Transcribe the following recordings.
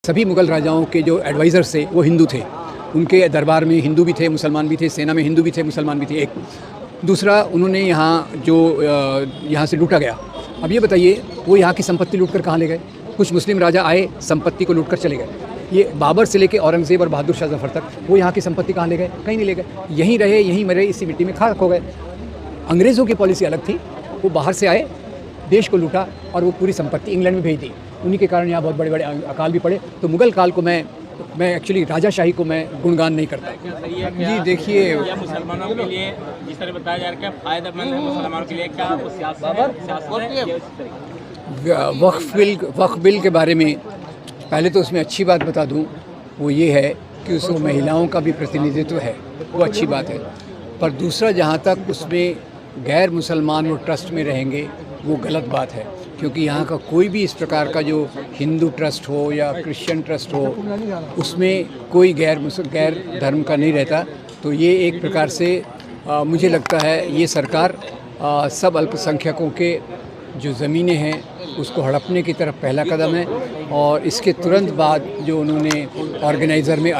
सभी मुग़ल राजाओं के जो एडवाइज़र्स थे वो हिंदू थे। उनके दरबार में हिंदू भी थे, मुसलमान भी थे, सेना में हिंदू भी थे, मुसलमान भी थे। एक दूसरा, उन्होंने यहाँ जो यहाँ से लूटा गया। अब ये बताइए, वो यहाँ की संपत्ति लूट कर कहाँ ले गए? कुछ मुस्लिम राजा आए, संपत्ति को लूट कर चले गए। ये बाबर से लेके औरंगज़ेब और बहादुर शाह जफ़र तक वो यहाँ की संपत्ति कहाँ ले गए? कहीं नहीं ले गए। यहीं रहे, यहीं मरे, इसी मिट्टी में खाक हो गए। अंग्रेज़ों की पॉलिसी अलग थी। वो बाहर से आए, देश को लूटा और वो पूरी संपत्ति इंग्लैंड में भेज दी। उन्हीं के कारण यहाँ बहुत बड़े बड़े अकाल भी पड़े। तो मुग़ल काल को मैं एक्चुअली राजाशाही को मैं गुणगान नहीं करता। जी देखिए, मुसलमानों के लिए जिस तरह बताया जा रहा है फ़ायदेमंद है मुसलमानों के लिए, क्या वक्फ बिल के बारे में पहले तो उसमें अच्छी बात बता दूं, वो ये है कि उसमें महिलाओं का भी प्रतिनिधित्व है, वो अच्छी बात है। पर दूसरा, जहाँ तक उसमें गैर मुसलमान वो ट्रस्ट में रहेंगे, वो गलत बात है। क्योंकि यहाँ का कोई भी इस प्रकार का जो हिंदू ट्रस्ट हो या क्रिश्चियन ट्रस्ट हो, उसमें कोई गैर धर्म का नहीं रहता। तो ये एक प्रकार से मुझे लगता है ये सरकार सब अल्पसंख्यकों के जो ज़मीनें हैं उसको हड़पने की तरफ पहला कदम है। और इसके तुरंत बाद जो उन्होंने ऑर्गेनाइज़र में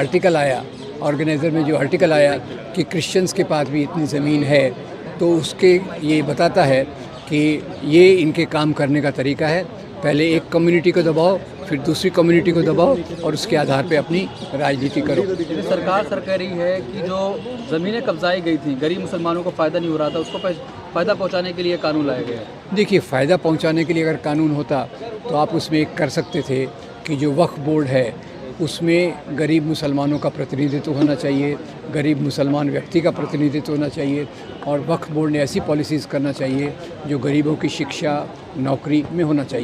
जो आर्टिकल आया कि क्रिश्चियंस के पास भी इतनी ज़मीन है, तो उसके ये बताता है कि ये इनके काम करने का तरीका है। पहले एक कम्युनिटी को दबाओ, फिर दूसरी कम्युनिटी को दबाओ और उसके आधार पे अपनी राजनीति करो। सरकार कह रही है कि जो ज़मीनें कब्जाई गई थी, गरीब मुसलमानों को फ़ायदा नहीं हो रहा था, उसको फ़ायदा पहुंचाने के लिए कानून लाया गया है। देखिए, फ़ायदा पहुंचाने के लिए अगर कानून होता तो आप उसमें एक कर सकते थे कि जो वक्फ बोर्ड है उसमें गरीब मुसलमानों का प्रतिनिधित्व होना चाहिए, गरीब मुसलमान व्यक्ति का प्रतिनिधित्व होना चाहिए। और वक्फ बोर्ड ने ऐसी पॉलिसीज़ करना चाहिए जो गरीबों की शिक्षा, नौकरी में होना चाहिए।